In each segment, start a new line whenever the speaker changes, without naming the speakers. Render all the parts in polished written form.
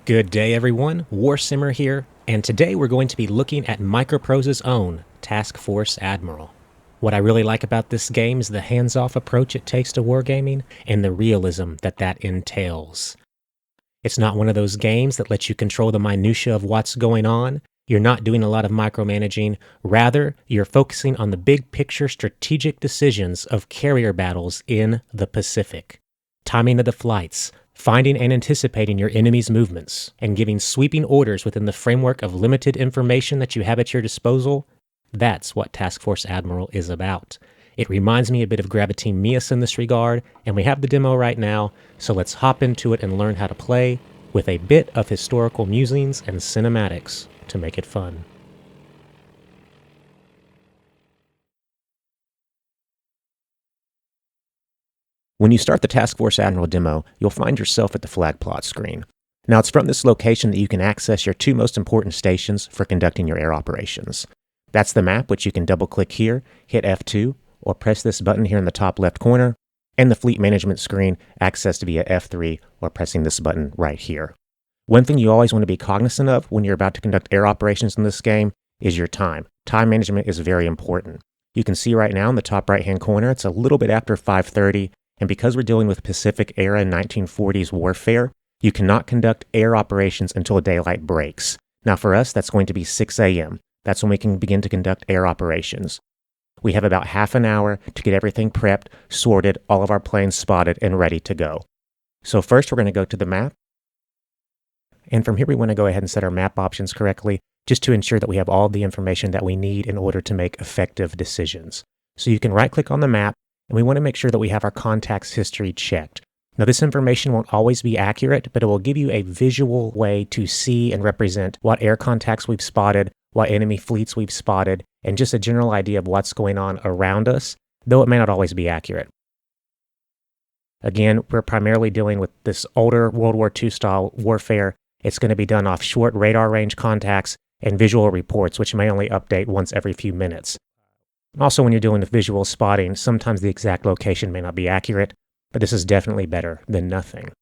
Good day everyone, Warsimmer here, and today we're going to be looking at Microprose's own Task Force Admiral. What I really like about this game is the hands-off approach it takes to wargaming and the realism that entails. It's not one of those games that lets you control the minutiae of what's going on. You're not doing a lot of micromanaging. Rather, you're focusing on the big picture strategic decisions of carrier battles in the Pacific. Timing of the flights, finding and anticipating your enemy's movements, and giving sweeping orders within the framework of limited information that you have at your disposal, that's what Task Force Admiral is about. It reminds me a bit of Graviteam Mius in this regard, and we have the demo right now, so let's hop into it and learn how to play with a bit of historical musings and cinematics to make it fun. When you start the Task Force Admiral demo, you'll find yourself at the flag plot screen. Now it's from this location that you can access your two most important stations for conducting your air operations. That's the map, which you can double click here, hit F2, or press this button here in the top left corner, and the fleet management screen accessed via F3 or pressing this button right here. One thing you always want to be cognizant of when you're about to conduct air operations in this game is your time. Time management is very important. You can see right now in the top right hand corner, it's a little bit after 5:30, and because we're dealing with Pacific era 1940s warfare, you cannot conduct air operations until daylight breaks. Now for us, that's going to be 6 a.m. That's when we can begin to conduct air operations. We have about half an hour to get everything prepped, sorted, all of our planes spotted, and ready to go. So first we're going to go to the map. And from here we want to go ahead and set our map options correctly, just to ensure that we have all the information that we need in order to make effective decisions. So you can right click on the map, and we want to make sure that we have our contacts history checked. Now this information won't always be accurate, but it will give you a visual way to see and represent what air contacts we've spotted, what enemy fleets we've spotted, and just a general idea of what's going on around us, though it may not always be accurate. Again, we're primarily dealing with this older World War II style warfare. It's going to be done off short radar range contacts and visual reports, which may only update once every few minutes. Also, when you're doing the visual spotting, sometimes the exact location may not be accurate, but this is definitely better than nothing.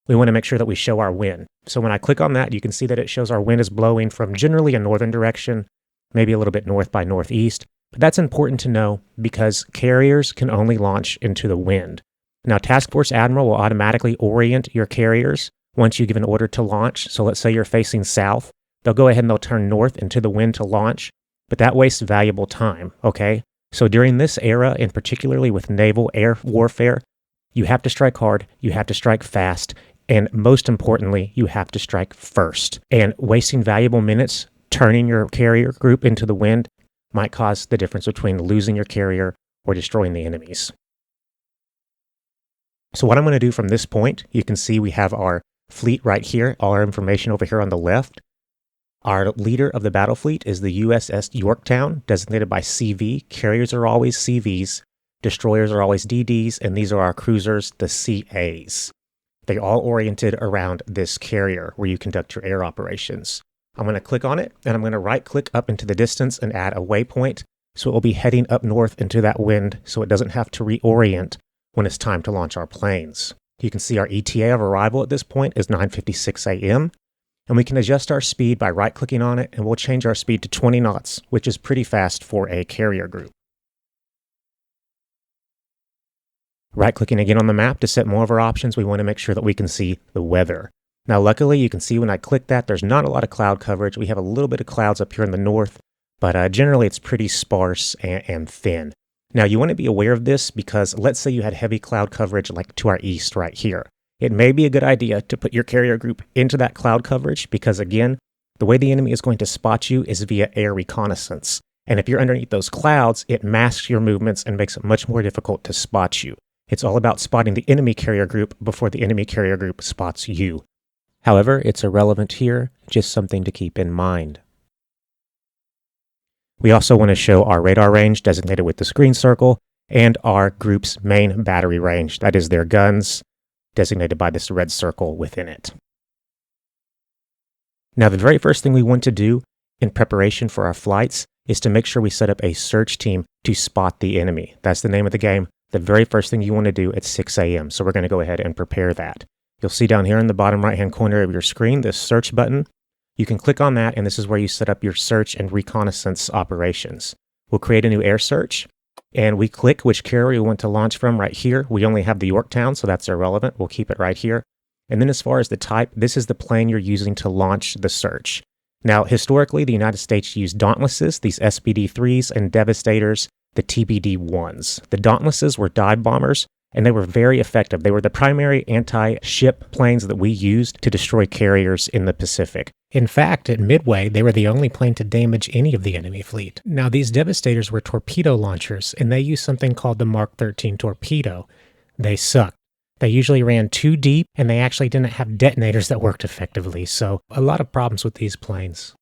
We want to make sure that we show our wind. So when I click on that, you can see that it shows our wind is blowing from generally a northern direction, maybe a little bit north by northeast. But that's important to know because carriers can only launch into the wind. Now, Task Force Admiral will automatically orient your carriers once you give an order to launch. So let's say you're facing south. They'll go ahead and they'll turn north into the wind to launch, but that wastes valuable time, okay? So during this era, and particularly with naval air warfare, you have to strike hard, you have to strike fast, and most importantly, you have to strike first. And wasting valuable minutes turning your carrier group into the wind might cause the difference between losing your carrier or destroying the enemies. So what I'm going to do from this point, you can see we have our fleet right here, all our information over here on the left. Our leader of the battle fleet is the USS Yorktown, designated by CV. Carriers are always CVs, destroyers are always DDs, and these are our cruisers, the CAs. They're all oriented around this carrier where you conduct your air operations. I'm going to click on it, and I'm going to right-click up into the distance and add a waypoint, so it will be heading up north into that wind so it doesn't have to reorient when it's time to launch our planes. You can see our ETA of arrival at this point is 9:56 a.m., and we can adjust our speed by right-clicking on it, and we'll change our speed to 20 knots, which is pretty fast for a carrier group. Right-clicking again on the map to set more of our options, we want to make sure that we can see the weather. Now luckily, you can see when I click that, there's not a lot of cloud coverage. We have a little bit of clouds up here in the north, but generally it's pretty sparse and thin. Now you want to be aware of this because let's say you had heavy cloud coverage like to our east right here. It may be a good idea to put your carrier group into that cloud coverage because again, the way the enemy is going to spot you is via air reconnaissance. And if you're underneath those clouds, it masks your movements and makes it much more difficult to spot you. It's all about spotting the enemy carrier group before the enemy carrier group spots you. However, it's irrelevant here, just something to keep in mind. We also want to show our radar range designated with the screen circle and our group's main battery range, that is their guns, designated by this red circle within it. Now the very first thing we want to do in preparation for our flights is to make sure we set up a search team to spot the enemy. That's the name of the game. The very first thing you want to do at 6 a.m. So we're going to go ahead and prepare that. You'll see down here in the bottom right-hand corner of your screen this search button. You can click on that, and this is where you set up your search and reconnaissance operations. We'll create a new air search, and we click which carrier we want to launch from right here. We only have the Yorktown, so that's irrelevant. We'll keep it right here. And then as far as the type, this is the plane you're using to launch the search. Now, historically, the United States used Dauntlesses, these SBD-3s, and Devastators, the TBD-1s. The Dauntlesses were dive bombers, and they were very effective. They were the primary anti-ship planes that we used to destroy carriers in the Pacific. In fact, at Midway, they were the only plane to damage any of the enemy fleet. Now, these Devastators were torpedo launchers, and they used something called the Mark 13 torpedo. They sucked. They usually ran too deep, and they actually didn't have detonators that worked effectively, so a lot of problems with these planes.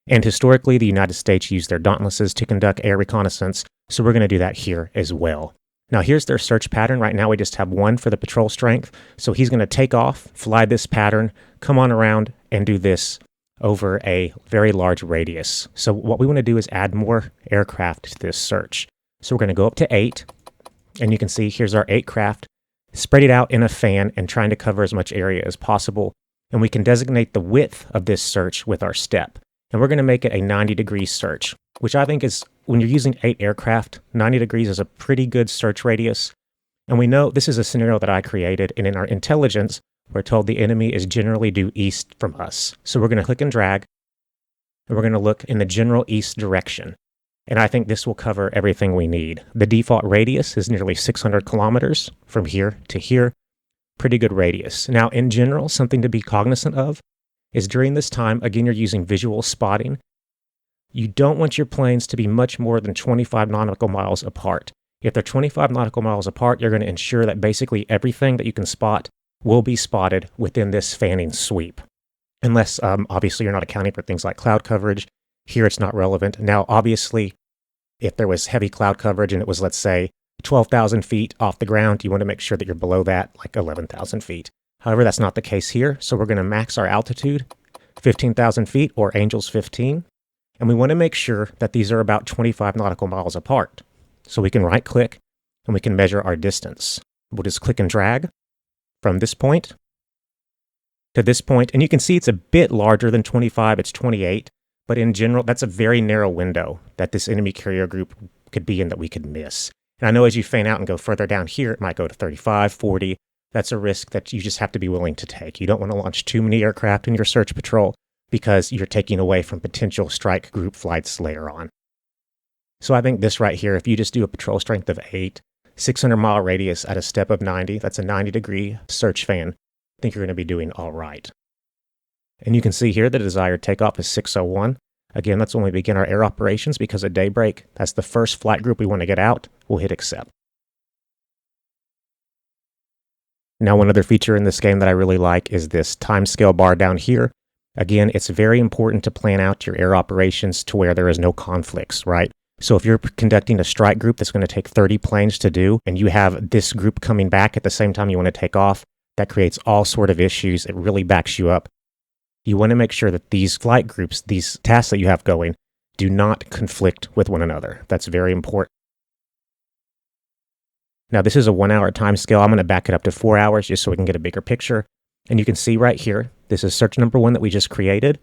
And historically, the United States used their Dauntlesses to conduct air reconnaissance, so we're going to do that here as well. Now here's their search pattern. Right now we just have one for the patrol strength, so he's going to take off, fly this pattern, come on around, and do this over a very large radius. So what we want to do is add more aircraft to this search. So we're going to go up to 8, and you can see here's our 8 craft, spread it out in a fan and trying to cover as much area as possible. And we can designate the width of this search with our step. And we're going to make it a 90-degree search, which I think is, when you're using 8 aircraft, 90 degrees is a pretty good search radius. And we know this is a scenario that I created, and in our intelligence, we're told the enemy is generally due east from us. So we're going to click and drag, and we're going to look in the general east direction. And I think this will cover everything we need. The default radius is nearly 600 kilometers from here to here. Pretty good radius. Now, in general, something to be cognizant of is during this time, again, you're using visual spotting. You don't want your planes to be much more than 25 nautical miles apart. If they're 25 nautical miles apart, you're going to ensure that basically everything that you can spot will be spotted within this fanning sweep. Unless, obviously, you're not accounting for things like cloud coverage. Here, it's not relevant. Now, obviously, if there was heavy cloud coverage and it was, let's say, 12,000 feet off the ground, you want to make sure that you're below that, like 11,000 feet. However, that's not the case here, so we're going to max our altitude, 15,000 feet, or Angels 15, and we want to make sure that these are about 25 nautical miles apart. So we can right-click, and we can measure our distance. We'll just click and drag from this point to this point, and you can see it's a bit larger than 25, it's 28, but in general, that's a very narrow window that this enemy carrier group could be in that we could miss. And I know as you fan out and go further down here, it might go to 35, 40. That's a risk that you just have to be willing to take. You don't want to launch too many aircraft in your search patrol because you're taking away from potential strike group flights later on. So I think this right here, if you just do a patrol strength of 8, 600-mile radius at a step of 90, that's a 90-degree search fan, I think you're going to be doing all right. And you can see here the desired takeoff is 6:01. Again, that's when we begin our air operations because at daybreak, that's the first flight group we want to get out. We'll hit accept. Now, one other feature in this game that I really like is this timescale bar down here. Again, it's very important to plan out your air operations to where there is no conflicts, right? So if you're conducting a strike group that's going to take 30 planes to do, and you have this group coming back at the same time you want to take off, that creates all sort of issues. It really backs you up. You want to make sure that these flight groups, these tasks that you have going, do not conflict with one another. That's very important. Now, this is a 1-hour time scale. I'm going to back it up to 4 hours just so we can get a bigger picture. And you can see right here, this is search number 1 that we just created.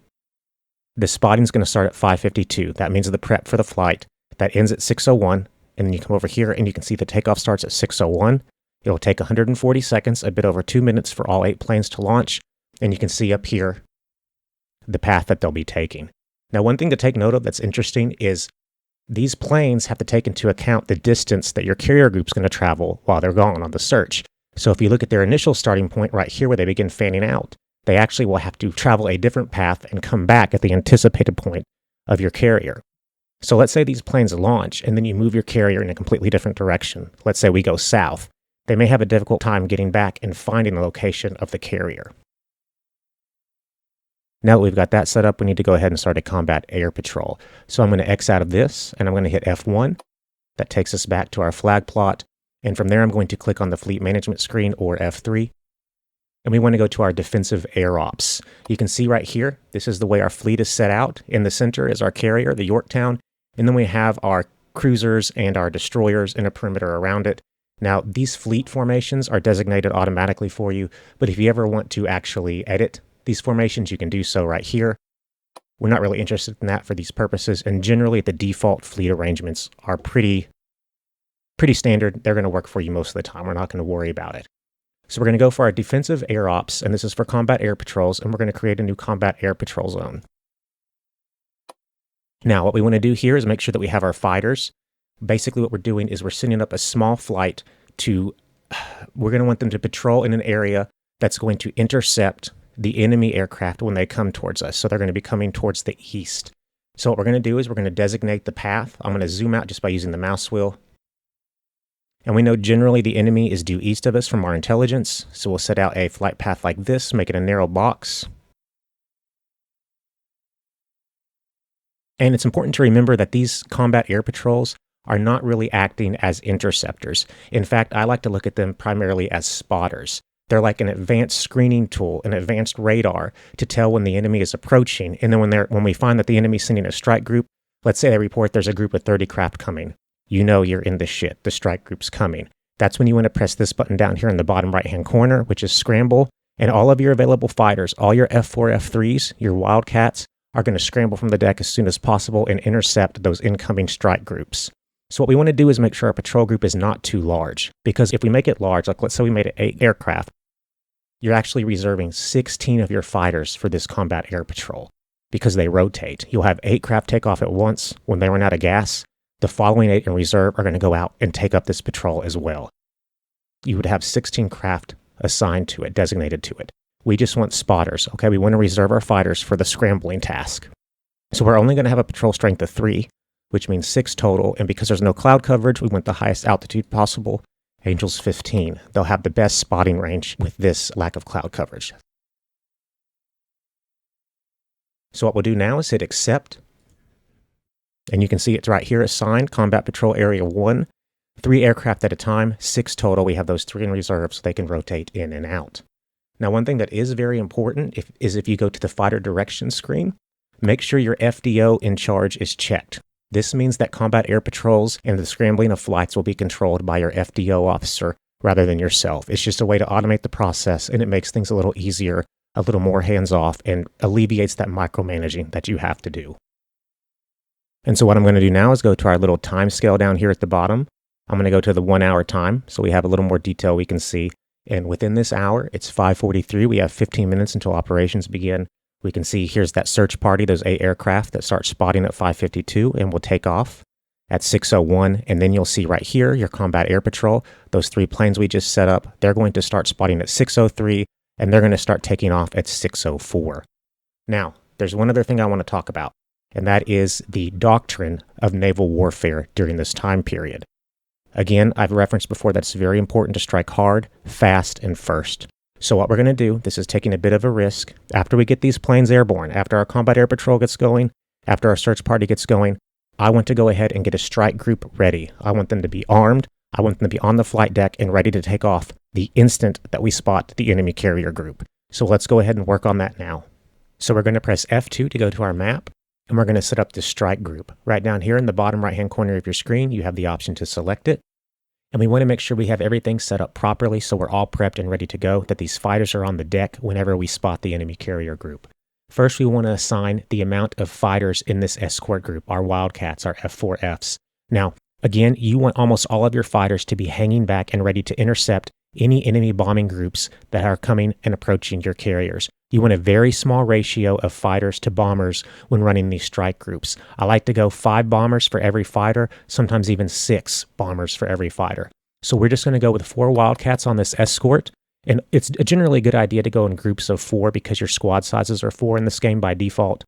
The spotting is going to start at 5:52. That means the prep for the flight. That ends at 6:01. And then you come over here and you can see the takeoff starts at 6:01. It'll take 140 seconds, a bit over 2 minutes for all 8 planes to launch. And you can see up here the path that they'll be taking. Now, one thing to take note of that's interesting is these planes have to take into account the distance that your carrier group's going to travel while they're gone on the search. So if you look at their initial starting point right here where they begin fanning out, they actually will have to travel a different path and come back at the anticipated point of your carrier. So let's say these planes launch and then you move your carrier in a completely different direction. Let's say we go south. They may have a difficult time getting back and finding the location of the carrier. Now that we've got that set up, we need to go ahead and start a combat air patrol. So I'm going to X out of this, and I'm going to hit F1. That takes us back to our flag plot. And from there, I'm going to click on the fleet management screen, or F3. And we want to go to our defensive air ops. You can see right here, this is the way our fleet is set out. In the center is our carrier, the Yorktown. And then we have our cruisers and our destroyers in a perimeter around it. Now, these fleet formations are designated automatically for you, but if you ever want to actually edit these formations, you can do so right here. We're not really interested in that for these purposes, and generally the default fleet arrangements are pretty standard. They're going to work for you most of the time. We're not going to worry about it. So we're going to go for our defensive air ops, and this is for combat air patrols, and we're going to create a new combat air patrol zone. Now, what we want to do here is make sure that we have our fighters. Basically, what we're doing is we're sending up a small flight we're going to want them to patrol in an area that's going to intercept the enemy aircraft when they come towards us. So they're going to be coming towards the east. So what we're going to do is we're going to designate the path. I'm going to zoom out just by using the mouse wheel. And we know generally the enemy is due east of us from our intelligence. So we'll set out a flight path like this, make it a narrow box. And it's important to remember that these combat air patrols are not really acting as interceptors. In fact, I like to look at them primarily as spotters. They're like an advanced screening tool, an advanced radar to tell when the enemy is approaching. And then when we find that the enemy is sending a strike group, let's say they report there's a group of 30 craft coming. You know you're in the shit. The strike group's coming. That's when you want to press this button down here in the bottom right-hand corner, which is scramble. And all of your available fighters, all your F4, F3s, your Wildcats, are going to scramble from the deck as soon as possible and intercept those incoming strike groups. So what we want to do is make sure our patrol group is not too large, because if we make it large, like let's say we made it 8 aircraft, you're actually reserving 16 of your fighters for this combat air patrol because they rotate. You'll have 8 craft take off at once. When they run out of gas, the following 8 in reserve are going to go out and take up this patrol as well. You would have 16 craft assigned to it, designated to it. We just want spotters, okay? We want to reserve our fighters for the scrambling task. So we're only going to have a patrol strength of 3, which means 6 total, and because there's no cloud coverage, we want the highest altitude possible. Angels 15. They'll have the best spotting range with this lack of cloud coverage. So what we'll do now is hit accept, and you can see it's right here assigned, Combat Patrol Area 1, 3 aircraft at a time, 6 total. We have those 3 in reserve so they can rotate in and out. Now, one thing that is very important is if you go to the fighter direction screen, make sure your FDO in charge is checked. This means that combat air patrols and the scrambling of flights will be controlled by your FDO officer rather than yourself. It's just a way to automate the process, and it makes things a little easier, a little more hands-off, and alleviates that micromanaging that you have to do. And so what I'm going to do now is go to our little time scale down here at the bottom. I'm going to go to the 1 hour time, so we have a little more detail we can see. And within this hour, it's 5:43. We have 15 minutes until operations begin. We can see here's that search party, those 8 aircraft that start spotting at 5:52 and will take off at 6:01. And then you'll see right here your combat air patrol, those 3 planes we just set up, they're going to start spotting at 6:03 and they're going to start taking off at 6:04. Now, there's one other thing I want to talk about, and that is the doctrine of naval warfare during this time period. Again, I've referenced before that it's very important to strike hard, fast, and first. So what we're going to do, this is taking a bit of a risk. After we get these planes airborne, after our combat air patrol gets going, after our search party gets going, I want to go ahead and get a strike group ready. I want them to be armed. I want them to be on the flight deck and ready to take off the instant that we spot the enemy carrier group. So let's go ahead and work on that now. So we're going to press F2 to go to our map, and we're going to set up this strike group. Right down here in the bottom right-hand corner of your screen, you have the option to select it. And we want to make sure we have everything set up properly so we're all prepped and ready to go, that these fighters are on the deck whenever we spot the enemy carrier group. First, we want to assign the amount of fighters in this escort group, our Wildcats, our F4Fs. Now, again, you want almost all of your fighters to be hanging back and ready to intercept any enemy bombing groups that are coming and approaching your carriers. You want a very small ratio of fighters to bombers when running these strike groups. I like to go 5 bombers for every fighter, sometimes even 6 bombers for every fighter. So we're just going to go with 4 Wildcats on this escort. And it's generally a good idea to go in groups of 4 because your squad sizes are 4 in this game by default.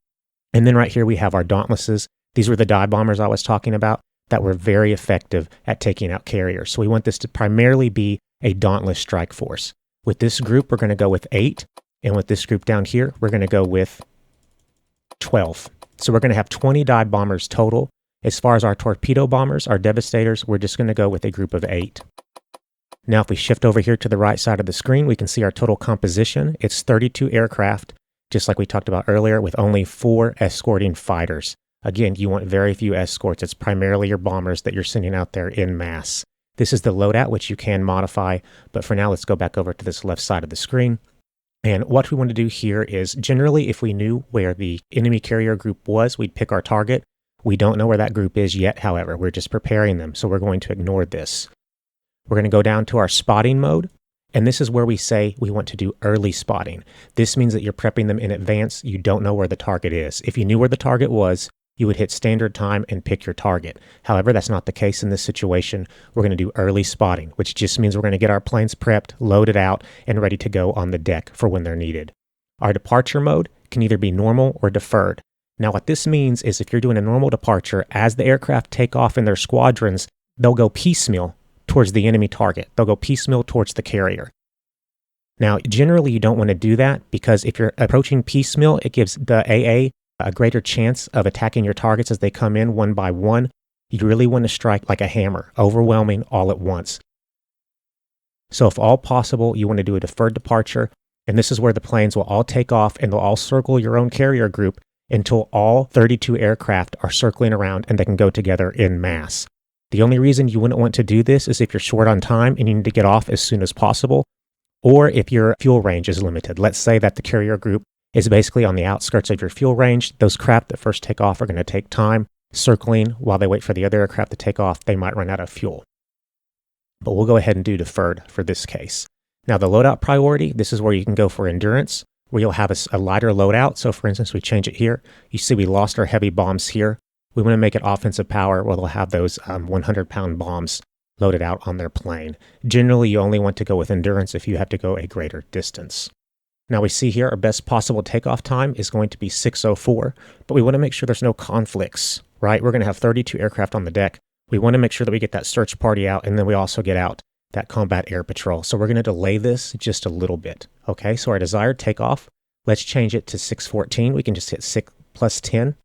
And then right here we have our Dauntlesses. These were the dive bombers I was talking about that were very effective at taking out carriers. So we want this to primarily be a Dauntless strike force. With this group, we're going to go with 8. And with this group down here, we're going to go with 12. So we're going to have 20 dive bombers total. As far as our torpedo bombers, our devastators, we're just going to go with a group of 8. Now, if we shift over here to the right side of the screen, we can see our total composition. It's 32 aircraft, just like we talked about earlier, with only 4 escorting fighters. Again, you want very few escorts. It's primarily your bombers that you're sending out there en masse. This is the loadout, which you can modify, but for now, let's go back over to this left side of the screen. And what we want to do here is, generally, if we knew where the enemy carrier group was, we'd pick our target. We don't know where that group is yet, however. We're just preparing them, so we're going to ignore this. We're going to go down to our spotting mode, and this is where we say we want to do early spotting. This means that you're prepping them in advance. You don't know where the target is. If you knew where the target was, you would hit standard time and pick your target. However, that's not the case in this situation. We're going to do early spotting, which just means we're going to get our planes prepped, loaded out, and ready to go on the deck for when they're needed. Our departure mode can either be normal or deferred. Now, what this means is if you're doing a normal departure, as the aircraft take off in their squadrons, they'll go piecemeal towards the enemy target. They'll go piecemeal towards the carrier. Now, generally, you don't want to do that because if you're approaching piecemeal, it gives the AA a greater chance of attacking your targets as they come in one by one. You really want to strike like a hammer, overwhelming all at once. So if all possible, you want to do a deferred departure, and this is where the planes will all take off and they'll all circle your own carrier group until all 32 aircraft are circling around and they can go together en masse. The only reason you wouldn't want to do this is if you're short on time and you need to get off as soon as possible, or if your fuel range is limited. Let's say that the carrier group is basically on the outskirts of your fuel range. Those craft that first take off are going to take time circling while they wait for the other aircraft to take off. They might run out of fuel. But we'll go ahead and do deferred for this case. Now the loadout priority, this is where you can go for endurance, where you'll have a lighter loadout. So for instance, we change it here. You see we lost our heavy bombs here. We want to make it offensive power where they'll have those 100-pound bombs loaded out on their plane. Generally, you only want to go with endurance if you have to go a greater distance. Now we see here our best possible takeoff time is going to be 6:04, but we want to make sure there's no conflicts, right? We're going to have 32 aircraft on the deck. We want to make sure that we get that search party out, and then we also get out that combat air patrol. So we're going to delay this just a little bit. Okay, so our desired takeoff, let's change it to 6:14. We can just hit 6 plus 10.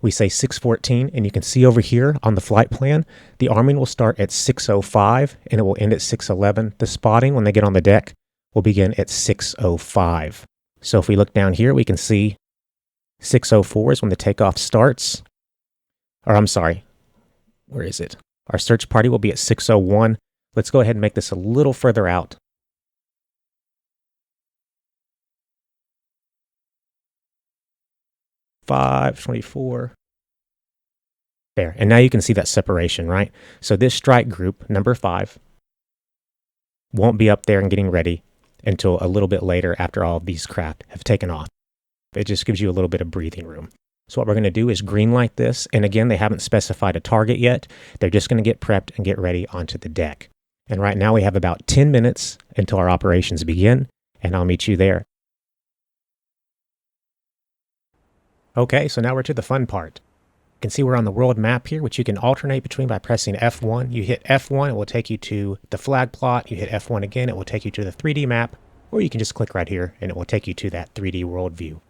We say 6:14, and you can see over here on the flight plan, the arming will start at 6:05, and it will end at 6:11. The spotting, when they get on the deck, will begin at 6:05. So if we look down here, we can see 6:04 is when the takeoff starts. Or I'm sorry, where is it? Our search party will be at 6:01. Let's go ahead and make this a little further out. $5.24. There, and now you can see that separation, right? So this strike group, number 5, won't be up there and getting ready until a little bit later after all of these craft have taken off. It just gives you a little bit of breathing room. So what we're going to do is greenlight this, and again, they haven't specified a target yet. They're just going to get prepped and get ready onto the deck. And right now we have about 10 minutes until our operations begin, and I'll meet you there. Okay, so now we're to the fun part. You can see we're on the world map here, which you can alternate between by pressing F1. You hit F1, it will take you to the flag plot. You hit F1 again, it will take you to the 3D map, or you can just click right here and it will take you to that 3D world view.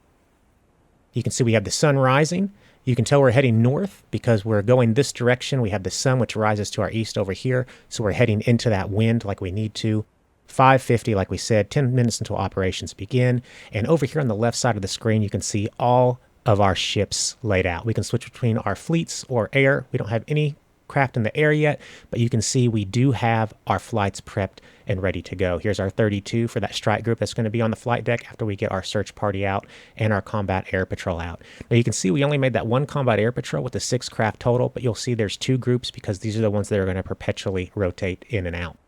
You can see we have the sun rising. You can tell we're heading north because we're going this direction. We have the sun, which rises to our east over here, so we're heading into that wind like we need to. 5:50, like we said, 10 minutes until operations begin. And over here on the left side of the screen, you can see all of our ships laid out. We can switch between our fleets or air. We don't have any craft in the air yet, but you can see we do have our flights prepped and ready to go. Here's our 32 for that strike group that's going to be on the flight deck after we get our search party out and our combat air patrol out. Now you can see we only made that one combat air patrol with the 6 craft total, but you'll see there's 2 groups because these are the ones that are going to perpetually rotate in and out.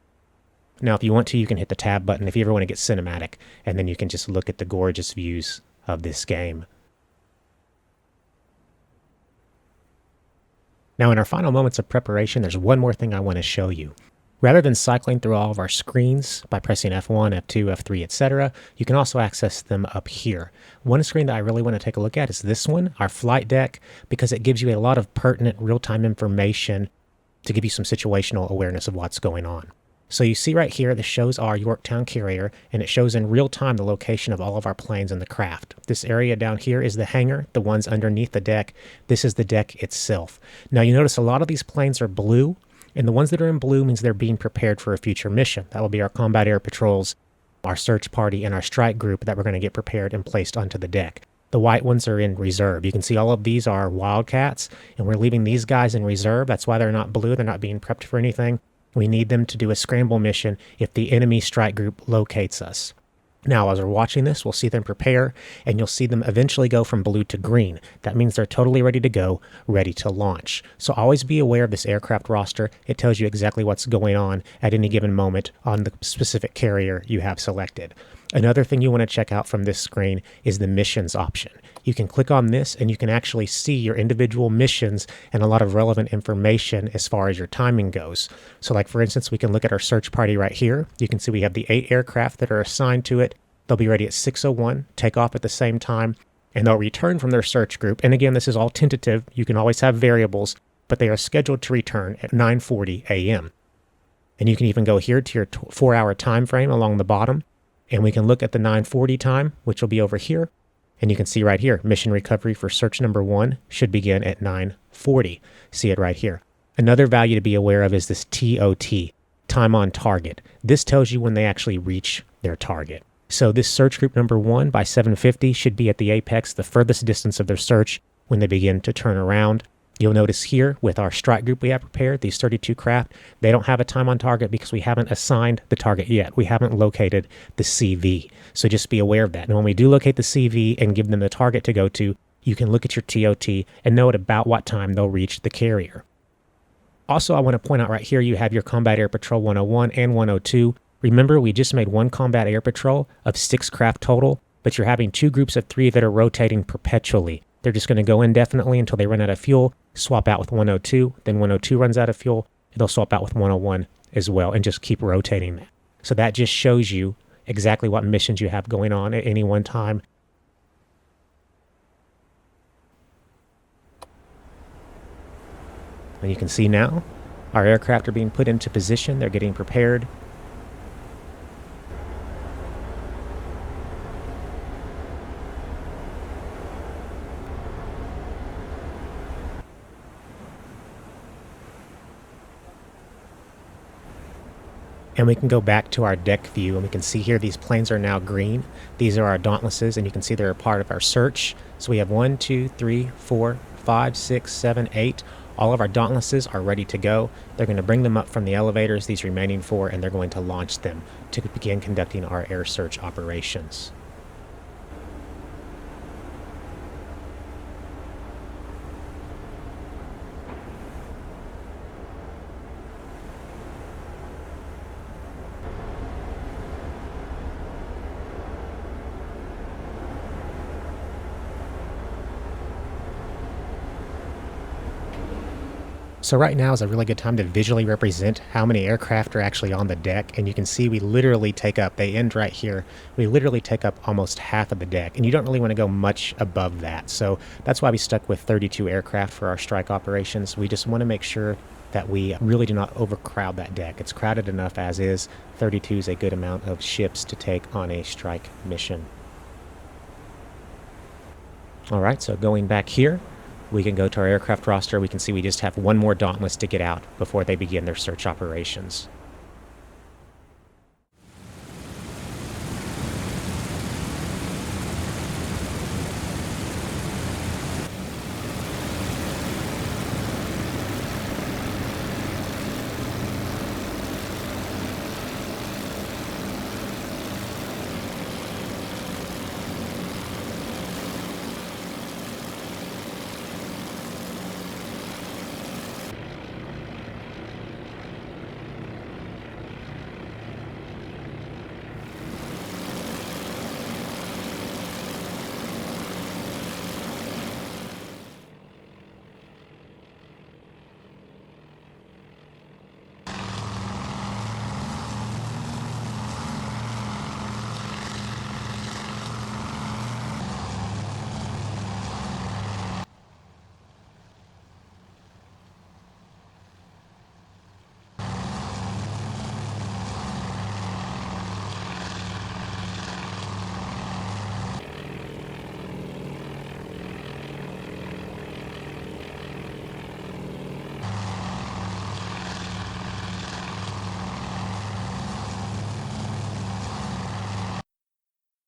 Now if you want to, you can hit the tab button if you ever want to get cinematic, and then you can just look at the gorgeous views of this game. Now in our final moments of preparation, there's one more thing I want to show you. Rather than cycling through all of our screens by pressing F1, F2, F3, etc., you can also access them up here. One screen that I really want to take a look at is this one, our flight deck, because it gives you a lot of pertinent real-time information to give you some situational awareness of what's going on. So you see right here, this shows our Yorktown carrier, and it shows in real time the location of all of our planes and the craft. This area down here is the hangar, the ones underneath the deck. This is the deck itself. Now you notice a lot of these planes are blue, and the ones that are in blue means they're being prepared for a future mission. That will be our combat air patrols, our search party, and our strike group that we're going to get prepared and placed onto the deck. The white ones are in reserve. You can see all of these are Wildcats, and we're leaving these guys in reserve. That's why they're not blue. They're not being prepped for anything. We need them to do a scramble mission if the enemy strike group locates us. Now, as we're watching this, we'll see them prepare, and you'll see them eventually go from blue to green. That means they're totally ready to go, ready to launch. So always be aware of this aircraft roster. It tells you exactly what's going on at any given moment on the specific carrier you have selected. Another thing you want to check out from this screen is the missions option. You can click on this and you can actually see your individual missions and a lot of relevant information as far as your timing goes. So like for instance, we can look at our search party right here. You can see we have the 8 aircraft that are assigned to it. They'll be ready at 6:01, take off at the same time, and they'll return from their search group. And again, this is all tentative. You can always have variables, but they are scheduled to return at 9:40 a.m. And you can even go here to your 4-hour time frame along the bottom. And we can look at the 9:40 time, which will be over here. And you can see right here, mission recovery for search number 1 should begin at 9:40. See it right here. Another value to be aware of is this TOT, time on target. This tells you when they actually reach their target. So this search group number 1 by 7:50 should be at the apex, the furthest distance of their search when they begin to turn around. You'll notice here with our strike group we have prepared, these 32 craft, they don't have a time on target because we haven't assigned the target yet. We haven't located the CV. So just be aware of that. And when we do locate the CV and give them the target to go to, you can look at your TOT and know at about what time they'll reach the carrier. Also, I want to point out right here, you have your Combat Air Patrol 101 and 102. Remember, we just made 1 Combat Air Patrol of 6 craft total, but you're having 2 groups of 3 that are rotating perpetually. They're just going to go indefinitely until they run out of fuel, swap out with 102, then 102 runs out of fuel, and they'll swap out with 101 as well, and just keep rotating that. So that just shows you exactly what missions you have going on at any one time. And you can see now, our aircraft are being put into position, they're getting prepared. And we can go back to our deck view and we can see here these planes are now green. These are our dauntlesses and you can see they're a part of our search. So we have 1, 2, 3, 4, 5, 6, 7, 8. All of our dauntlesses are ready to go. They're going to bring them up from the elevators, these remaining 4, and they're going to launch them to begin conducting our air search operations. So right now is a really good time to visually represent how many aircraft are actually on the deck. And you can see we literally take up, they end right here, we literally take up almost half of the deck. And you don't really want to go much above that. So that's why we stuck with 32 aircraft for our strike operations. We just want to make sure that we really do not overcrowd that deck. It's crowded enough as is. 32 is a good amount of ships to take on a strike mission. All right, so going back here, we can go to our aircraft roster. We can see we just have 1 more Dauntless to get out before they begin their search operations.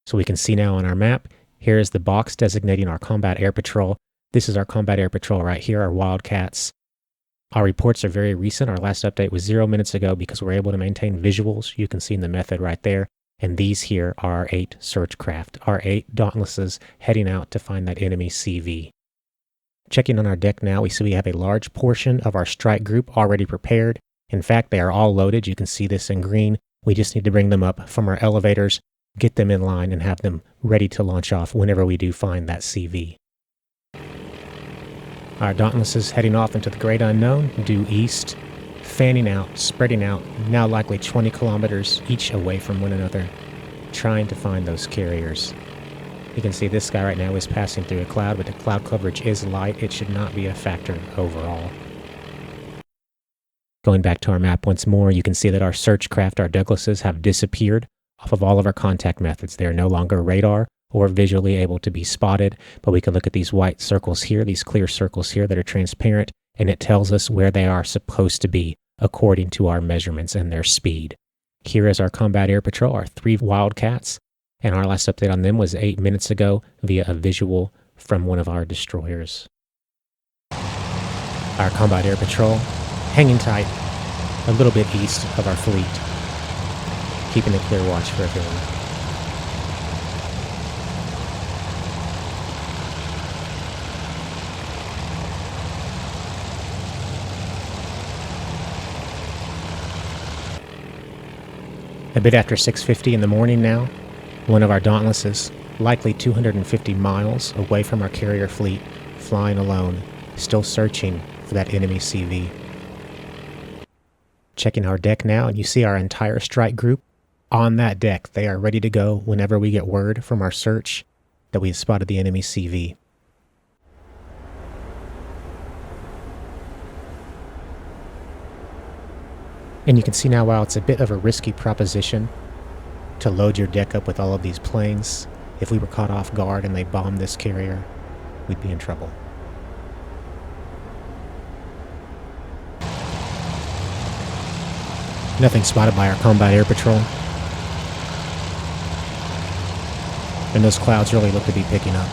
So we can see now on our map, here is the box designating our Combat Air Patrol. This is our Combat Air Patrol right here, our Wildcats. Our reports are very recent. Our last update was 0 minutes ago because we're able to maintain visuals. You can see in the method right there. And these here are our 8 search craft, our 8 Dauntlesses heading out to find that enemy CV. Checking on our deck now, we see we have a large portion of our strike group already prepared. In fact, they are all loaded. You can see this in green. We just need to bring them up from our elevators, get them in line, and have them ready to launch off whenever we do find that CV. Our Dauntlesses heading off into the great unknown, due east, fanning out, spreading out, now likely 20 kilometers each away from one another, trying to find those carriers. You can see this guy right now is passing through a cloud, but the cloud coverage is light. It should not be a factor overall. Going back to our map once more, you can see that our search craft, our Douglasses, have disappeared off of all of our contact methods. They are no longer radar or visually able to be spotted, but we can look at these white circles here, these clear circles here that are transparent, and it tells us where they are supposed to be according to our measurements and their speed. Here is our Combat Air Patrol, our 3 Wildcats, and our last update on them was 8 minutes ago via a visual from one of our destroyers. Our Combat Air Patrol, hanging tight, a little bit east of our fleet, keeping a clear watch for everyone. A bit after 6:50 in the morning now, one of our Dauntlesses, likely 250 miles away from our carrier fleet, flying alone, still searching for that enemy CV. Checking our deck now, and you see our entire strike group on that deck. They are ready to go whenever we get word from our search that we have spotted the enemy CV. And you can see now, while it's a bit of a risky proposition to load your deck up with all of these planes, if we were caught off guard and they bombed this carrier, we'd be in trouble. Nothing spotted by our Combat Air Patrol. And those clouds really look to be picking up.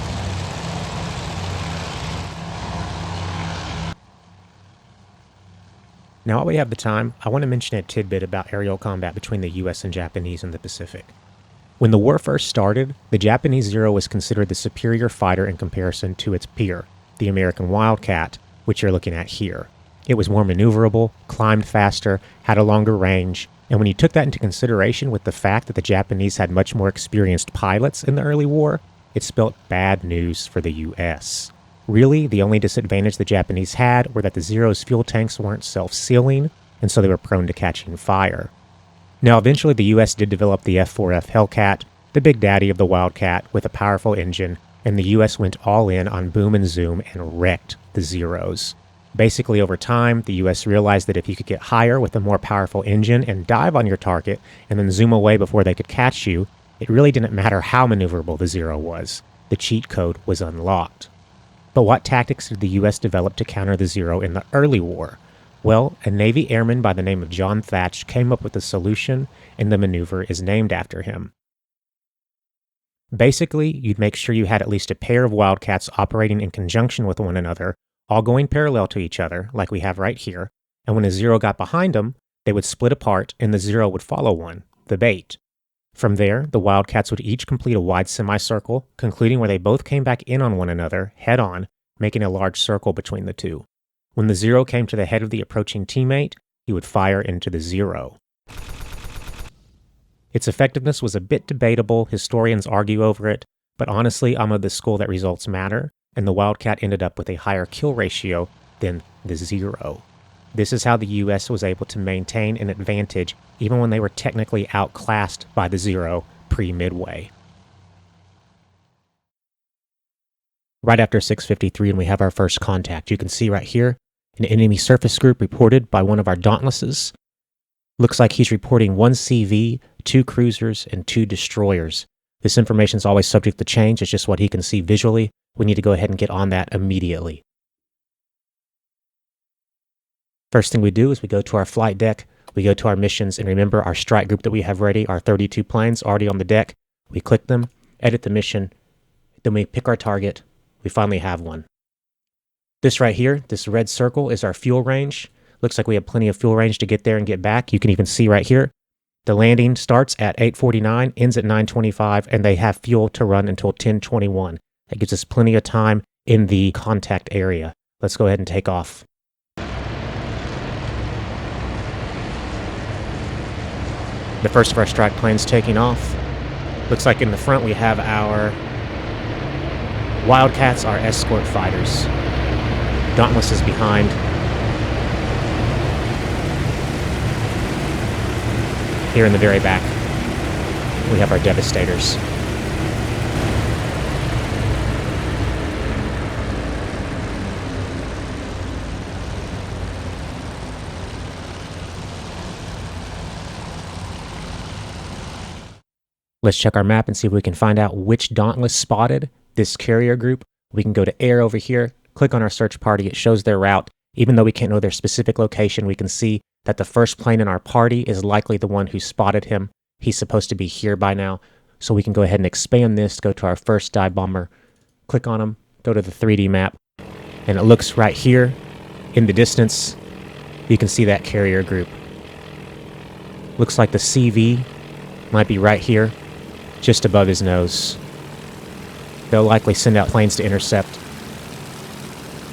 Now, while we have the time, I want to mention a tidbit about aerial combat between the US and Japanese in the Pacific. When the war first started, the Japanese Zero was considered the superior fighter in comparison to its peer, the American Wildcat, which you're looking at here. It was more maneuverable, climbed faster, had a longer range, and when you took that into consideration with the fact that the Japanese had much more experienced pilots in the early war, it spelt bad news for the US. Really, the only disadvantage the Japanese had were that the Zero's fuel tanks weren't self-sealing, and so they were prone to catching fire. Now, eventually the US did develop the F-4F Hellcat, the big daddy of the Wildcat, with a powerful engine, and the US went all in on boom and zoom and wrecked the Zeros. Basically, over time, the US realized that if you could get higher with a more powerful engine and dive on your target, and then zoom away before they could catch you, it really didn't matter how maneuverable the Zero was. The cheat code was unlocked. But what tactics did the US develop to counter the Zero in the early war? Well, a Navy airman by the name of John Thach came up with a solution, and the maneuver is named after him. Basically, you'd make sure you had at least a pair of Wildcats operating in conjunction with one another, all going parallel to each other, like we have right here, and when a Zero got behind them, they would split apart and the Zero would follow one, the bait. From there, the Wildcats would each complete a wide semicircle, concluding where they both came back in on one another, head-on, making a large circle between the two. When the Zero came to the head of the approaching teammate, he would fire into the Zero. Its effectiveness was a bit debatable, historians argue over it, but honestly, I'm of the school that results matter, and the Wildcat ended up with a higher kill ratio than the Zero. This is how the US was able to maintain an advantage even when they were technically outclassed by the Zero pre-Midway. Right after 6:53, and we have our first contact. You can see right here, an enemy surface group reported by one of our Dauntlesses. Looks like he's reporting 1 CV, 2 cruisers, and 2 destroyers. This information is always subject to change. It's just what he can see visually. We need to go ahead and get on that immediately. First thing we do is we go to our flight deck, we go to our missions, and remember our strike group that we have ready, our 32 planes already on the deck. We click them, edit the mission, then we pick our target. We finally have one. This right here, this red circle, is our fuel range. Looks like we have plenty of fuel range to get there and get back. You can even see right here, the landing starts at 8:49, ends at 9:25, and they have fuel to run until 10:21. That gives us plenty of time in the contact area. Let's go ahead and take off. The first of our strike planes taking off. Looks like in the front we have our Wildcats, our escort fighters. Dauntless is behind. Here in the very back, we have our Devastators. Let's check our map and see if we can find out which Dauntless spotted this carrier group. We can go to Air over here, click on our search party, it shows their route. Even though we can't know their specific location, we can see that the first plane in our party is likely the one who spotted him. He's supposed to be here by now. So we can go ahead and expand this, go to our first dive bomber, click on him, go to the 3D map, and it looks right here in the distance. You can see that carrier group. Looks like the CV might be right here, just above his nose. They'll likely send out planes to intercept.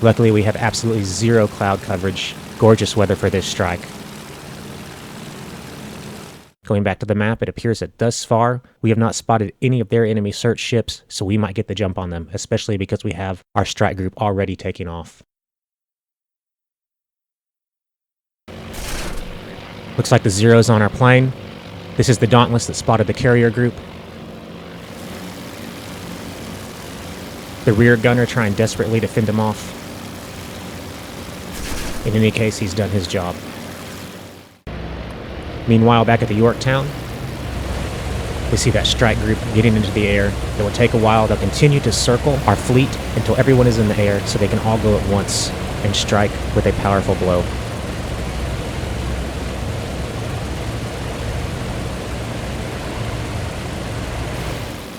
Luckily, we have absolutely zero cloud coverage. Gorgeous weather for this strike. Going back to the map, it appears that thus far, we have not spotted any of their enemy search ships, so we might get the jump on them, especially because we have our strike group already taking off. Looks like the Zero's on our plane. This is the Dauntless that spotted the carrier group. The rear gunner trying desperately to fend him off. In any case, he's done his job. Meanwhile, back at the Yorktown, we see that strike group getting into the air. It will take a while. They'll continue to circle our fleet until everyone is in the air so they can all go at once and strike with a powerful blow.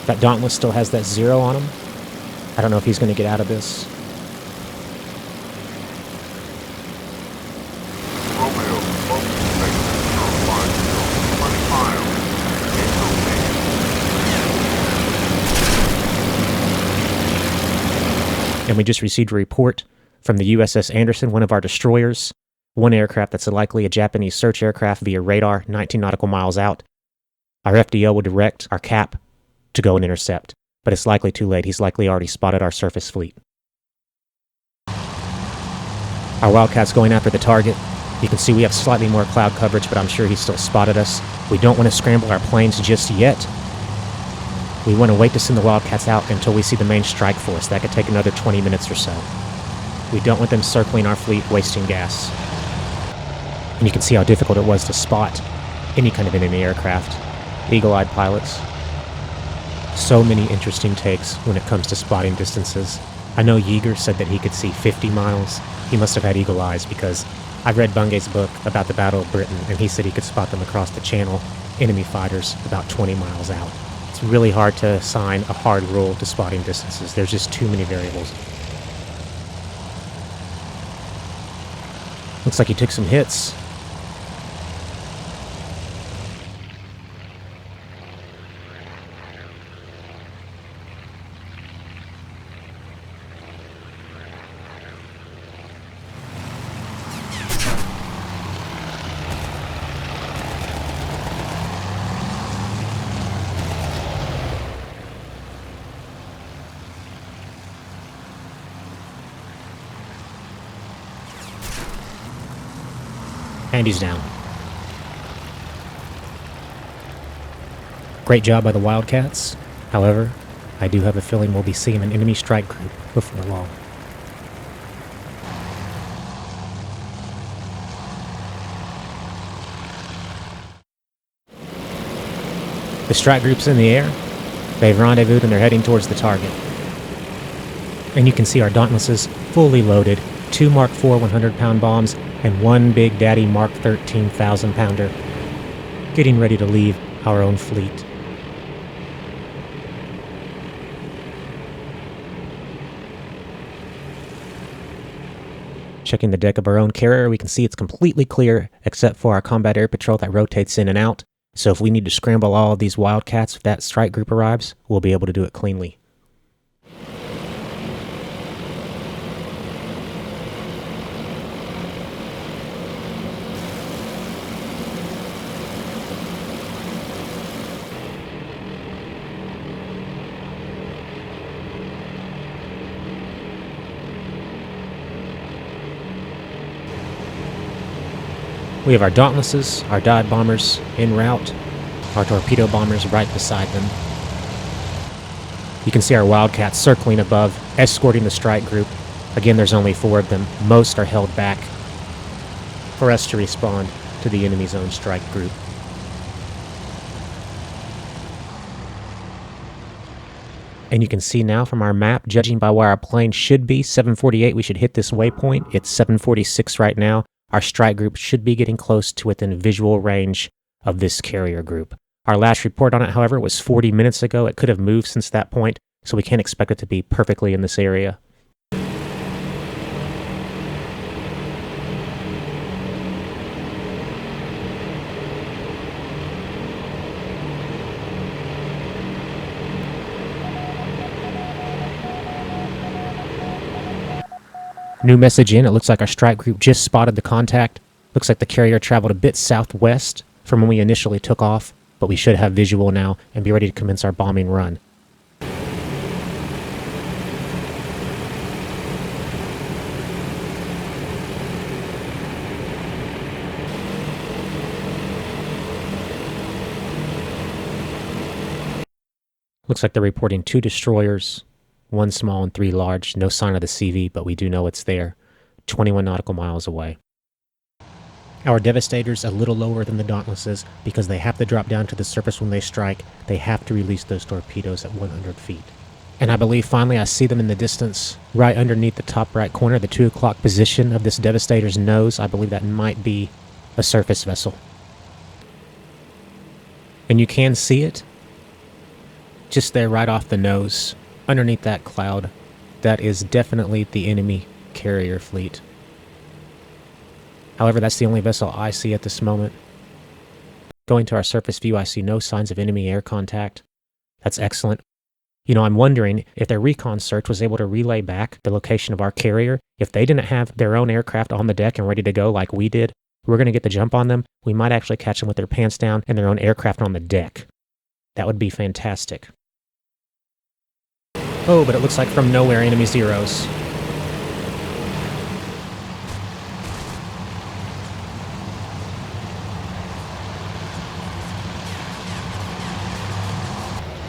That Dauntless still has that Zero on him. I don't know if he's going to get out of this. And we just received a report from the USS Anderson, one of our destroyers. One aircraft that's likely a Japanese search aircraft via radar, 19 nautical miles out. Our FDO will direct our cap to go and intercept, but it's likely too late. He's likely already spotted our surface fleet. Our Wildcat's going after the target. You can see we have slightly more cloud coverage, but I'm sure he still spotted us. We don't want to scramble our planes just yet. We want to wait to send the Wildcats out until we see the main strike force. That could take another 20 minutes or so. We don't want them circling our fleet, wasting gas. And you can see how difficult it was to spot any kind of enemy aircraft. Eagle-eyed pilots. So many interesting takes when it comes to spotting distances. I know Yeager said that he could see 50 miles. He must have had eagle eyes because I've read Bungay's book about the Battle of Britain, and he said he could spot them across the channel, enemy fighters, about 20 miles out. It's really hard to assign a hard rule to spotting distances. There's just too many variables. Looks like he took some hits. And he's down. Great job by the Wildcats. However, I do have a feeling we'll be seeing an enemy strike group before long. The strike group's in the air. They've rendezvoused and they're heading towards the target. And you can see our Dauntlesses fully loaded. 2 Mark IV 100-pound bombs and 1 Big Daddy Mark 13 1,000-pounder, getting ready to leave our own fleet. Checking the deck of our own carrier, we can see it's completely clear except for our combat air patrol that rotates in and out. So if we need to scramble all of these Wildcats if that strike group arrives, we'll be able to do it cleanly. We have our Dauntlesses, our dive bombers en route, our torpedo bombers right beside them. You can see our Wildcats circling above, escorting the strike group. Again, there's only 4 of them. Most are held back for us to respond to the enemy's own strike group. And you can see now from our map, judging by where our plane should be, 748, we should hit this waypoint. It's 746 right now. Our strike group should be getting close to within visual range of this carrier group. Our last report on it, however, was 40 minutes ago. It could have moved since that point, so we can't expect it to be perfectly in this area. New message in. It looks like our strike group just spotted the contact. Looks like the carrier traveled a bit southwest from when we initially took off, but we should have visual now and be ready to commence our bombing run. Looks like they're reporting 2 destroyers, 1 small and 3 large. No sign of the CV, but we do know it's there, 21 nautical miles away. Our Devastator's a little lower than the Dauntlesses because they have to drop down to the surface when they strike. They have to release those torpedoes at 100 feet. And I believe finally I see them in the distance, right underneath the top right corner, the 2 o'clock position of this Devastator's nose. I believe that might be a surface vessel. And you can see it just there right off the nose, underneath that cloud. That is definitely the enemy carrier fleet. However, that's the only vessel I see at this moment. Going to our surface view, I see no signs of enemy air contact. That's excellent. You know, I'm wondering if their recon search was able to relay back the location of our carrier. If they didn't have their own aircraft on the deck and ready to go like we did, we're going to get the jump on them. We might actually catch them with their pants down and their own aircraft on the deck. That would be fantastic. Oh, but it looks like from nowhere, enemy zeros.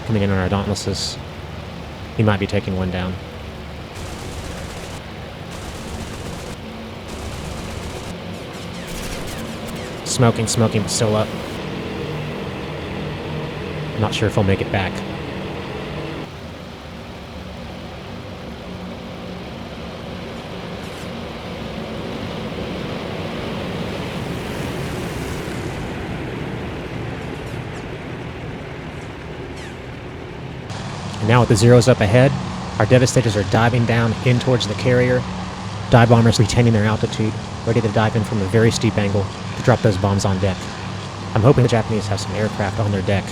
Coming in on our Dauntlesses. He might be taking 1 down. Smoking, but still up. Not sure if he'll make it back. Now with the zeros up ahead, our Devastators are diving down in towards the carrier. Dive bombers retaining their altitude, ready to dive in from a very steep angle to drop those bombs on deck. I'm hoping the Japanese have some aircraft on their deck.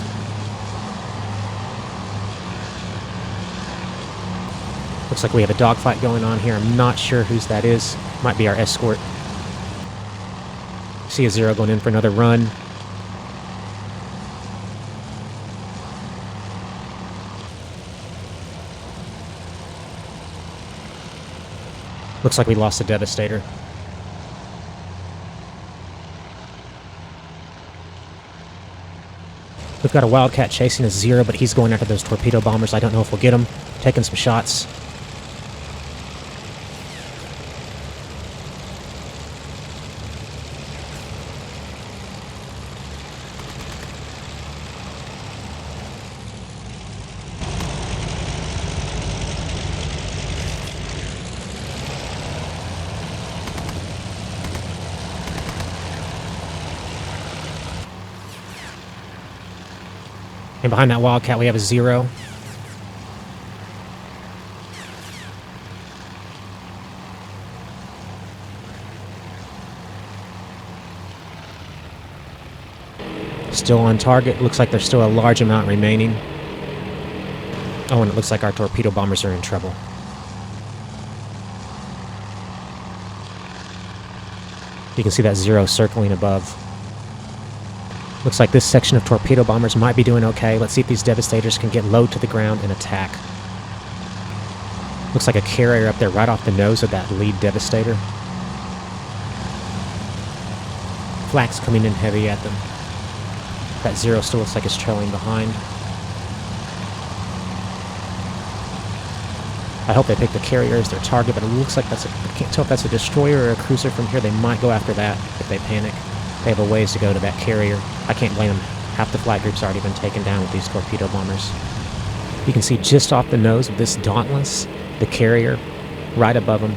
Looks like we have a dogfight going on here. I'm not sure whose that is. Might be our escort. See a zero going in for another run. Looks like we lost the Devastator. We've got a Wildcat chasing a zero, but he's going after those torpedo bombers. I don't know if we'll get him. Taking some shots. And behind that Wildcat, we have a zero. Still on target. Looks like there's still a large amount remaining. Oh, and it looks like our torpedo bombers are in trouble. You can see that zero circling above. Looks like this section of torpedo bombers might be doing okay. Let's see if these devastators can get low to the ground and attack. Looks like a carrier up there right off the nose of that lead devastator. Flak's coming in heavy at them. That zero still looks like it's trailing behind. I hope they pick the carrier as their target, but it looks like that's I can't tell if that's a destroyer or a cruiser from here. They might go after that if they panic. They have a ways to go to that carrier. I can't blame them. Half the flag group's already been taken down with these torpedo bombers. You can see just off the nose of this Dauntless, the carrier, right above them,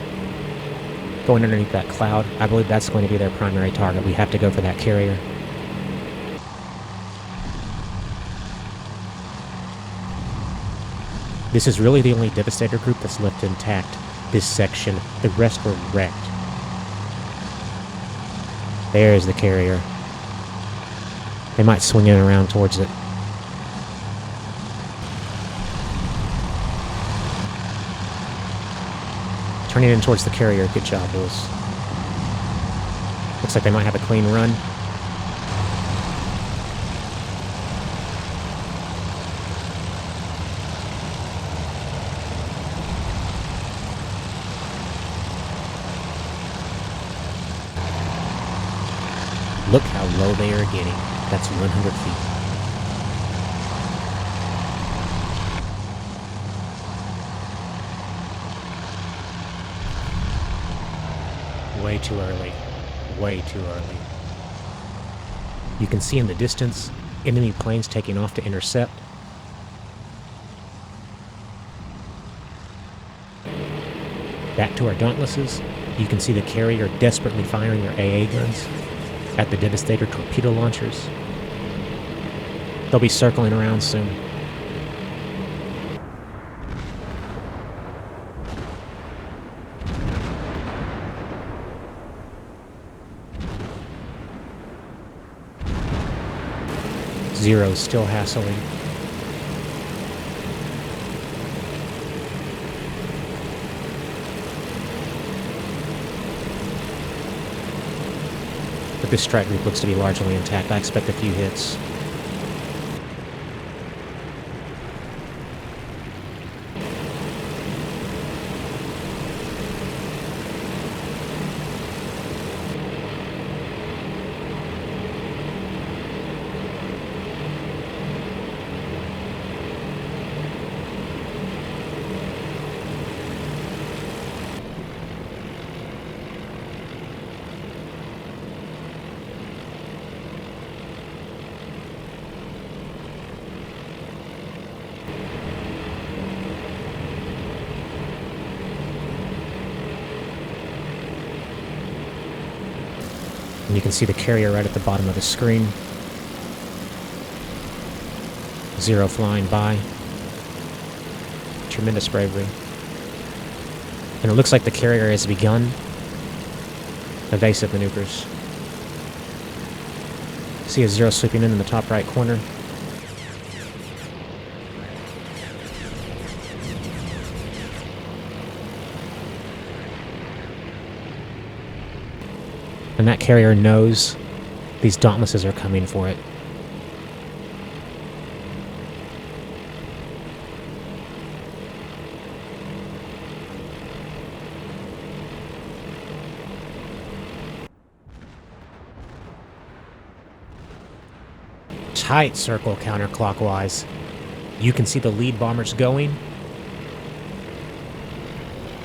going underneath that cloud. I believe that's going to be their primary target. We have to go for that carrier. This is really the only Devastator group that's left intact, this section. The rest were wrecked. There's the carrier. They might swing in around towards it. Turning in towards the carrier. Good job, boys. Looks like they might have a clean run. Look how low they are getting. That's 100 feet. Way too early. Way too early. You can see in the distance, enemy planes taking off to intercept. Back to our Dauntlesses. You can see the carrier desperately firing their AA guns at the Devastator torpedo launchers. They'll be circling around soon. Zero's still hassling. But this strike group looks to be largely intact. I expect a few hits. And you can see the carrier right at the bottom of the screen. Zero flying by. Tremendous bravery. And it looks like the carrier has begun evasive maneuvers. See a zero sweeping in the top right corner. And that carrier knows these Dauntlesses are coming for it. Tight circle counterclockwise. You can see the lead bombers going.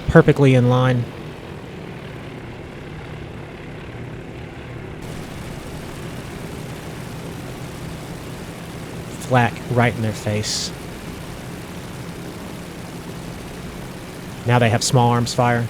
Perfectly in line. Flak right in their face. Now they have small arms fire.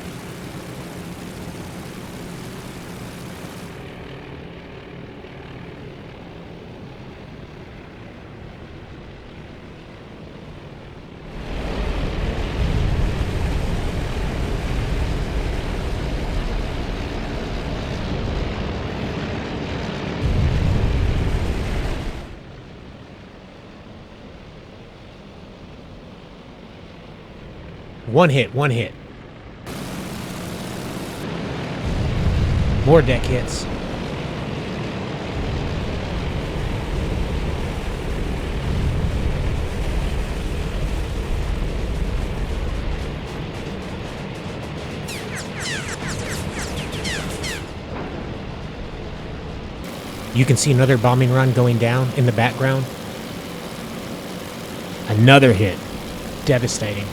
One hit, one hit. More deck hits. You can see another bombing run going down in the background. Another hit. Devastating.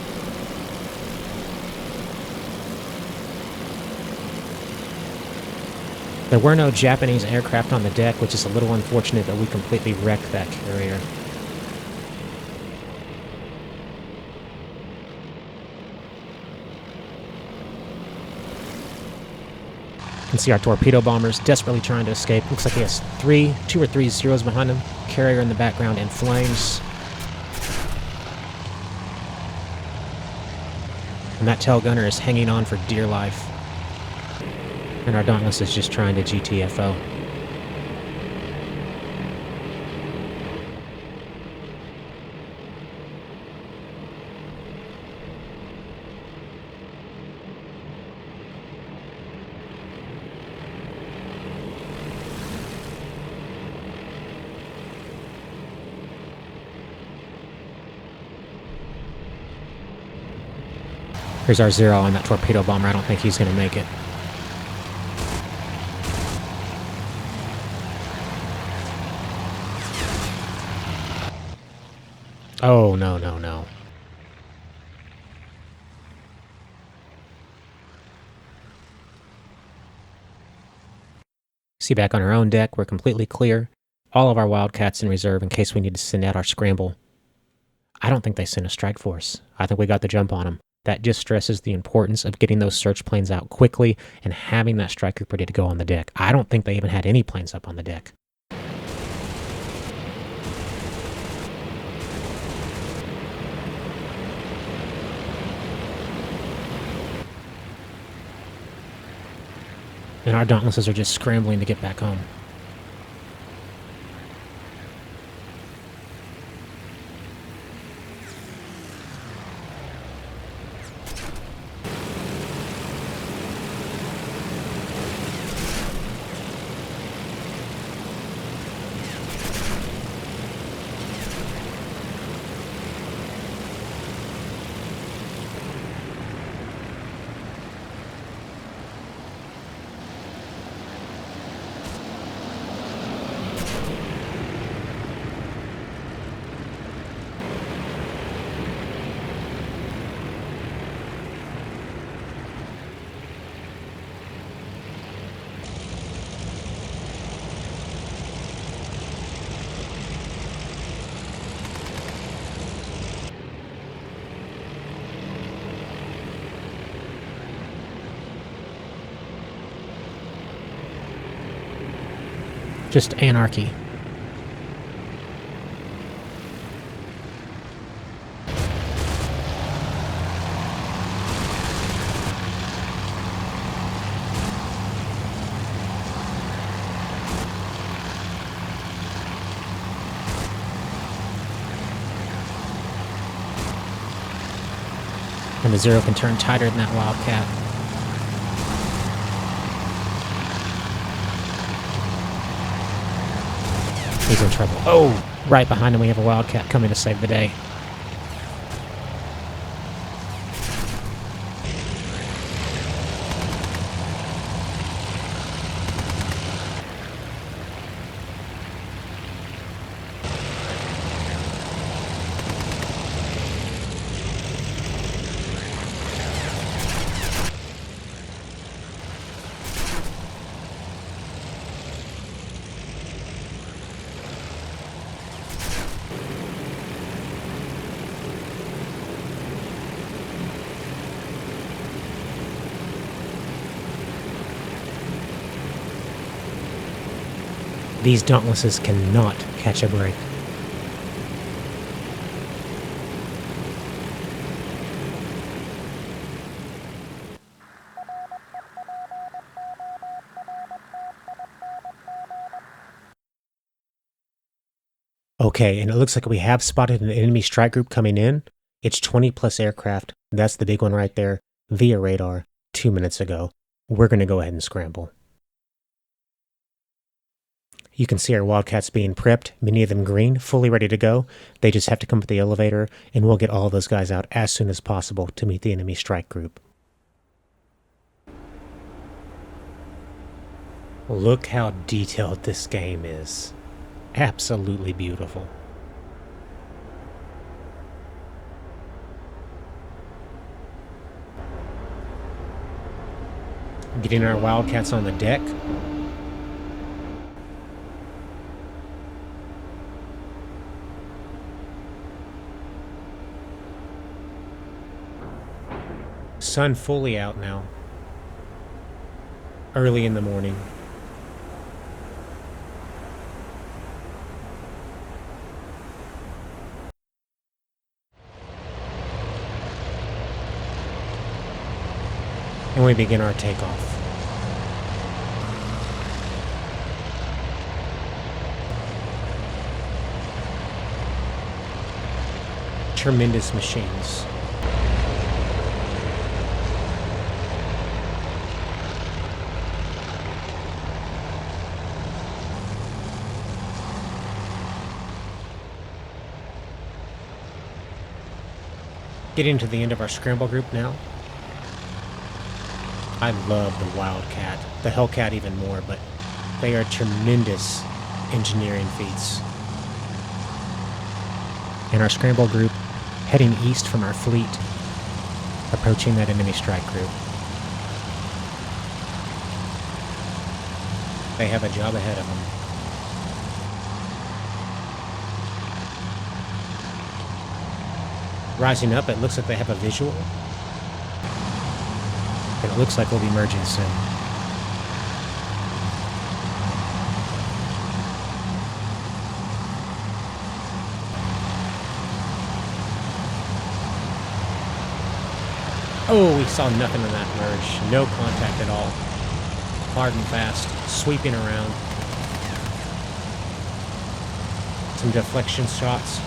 There were no Japanese aircraft on the deck, which is a little unfortunate, but we completely wrecked that carrier. You can see our torpedo bombers desperately trying to escape. Looks like he has two or three zeros behind him. Carrier in the background in flames. And that tail gunner is hanging on for dear life. And our Dauntless is just trying to GTFO. Here's our zero on that torpedo bomber. I don't think he's going to make it. Oh, no, no, no. See, back on our own deck, we're completely clear. All of our Wildcats in reserve in case we need to send out our scramble. I don't think they sent a strike force. I think we got the jump on them. That just stresses the importance of getting those search planes out quickly and having that strike group ready to go on the deck. I don't think they even had any planes up on the deck. And our Dauntlesses are just scrambling to get back home. Just anarchy. And the zero can turn tighter than that Wildcat. He's in trouble. Oh, right behind him we have a Wildcat coming to save the day. These Dauntlesses cannot catch a break. Okay, and it looks like we have spotted an enemy strike group coming in. It's 20 plus aircraft. That's the big one right there, via radar, 2 minutes ago. We're going to go ahead and scramble. You can see our Wildcats being prepped, many of them green, fully ready to go. They just have to come up the elevator, and we'll get all those guys out as soon as possible to meet the enemy strike group. Look how detailed this game is. Absolutely beautiful. Getting our Wildcats on the deck. Sun fully out now. Early in the morning. And we begin our takeoff. Tremendous machines. Getting to the end of our scramble group now. I love the Wildcat, the Hellcat even more, but they are tremendous engineering feats. And our scramble group heading east from our fleet, approaching that enemy strike group. They have a job ahead of them. Rising up, it looks like they have a visual. And it looks like we'll be merging soon. Oh, we saw nothing in that merge. No contact at all. Hard and fast, sweeping around. Some deflection shots.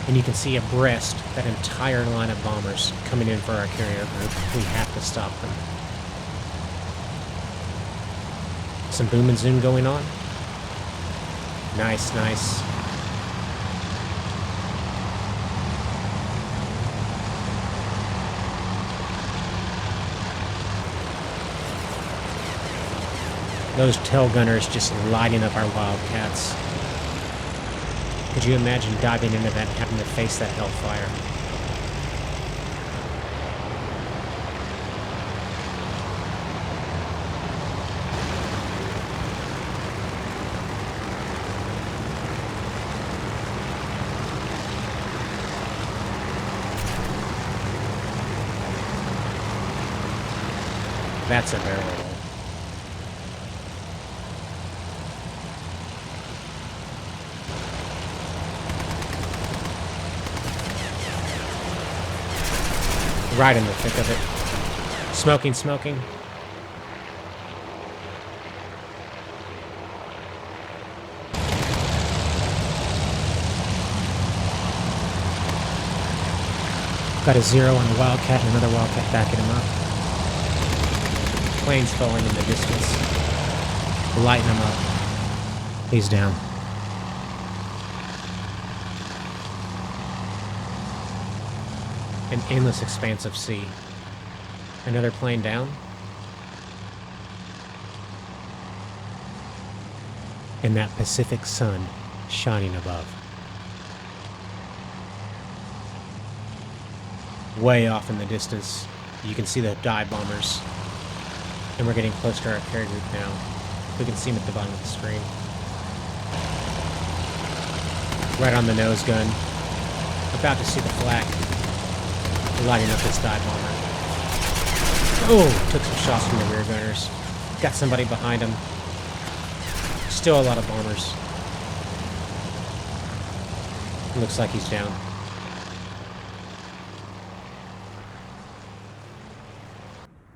And you can see abreast that entire line of bombers coming in for our carrier group. We have to stop them. Some boom and zoom going on. Nice, nice. Those tail gunners just lighting up our Wildcats. Could you imagine diving into that and having to face that hellfire? That's a barrel roll. Right in the thick of it. Smoking, smoking. Got a 0 on the Wildcat and another Wildcat backing him up. Planes falling in the distance. Lighting him up. He's down. An endless expanse of sea. Another plane down. And that Pacific sun shining above. Way off in the distance, you can see the dive bombers. And we're getting close to our carrier group now. We can see them at the bottom of the screen. Right on the nose gun. About to see the flak. Lighting up this dive bomber. Oh, took some shots from the rear gunners. Got somebody behind him. Still a lot of bombers. Looks like he's down.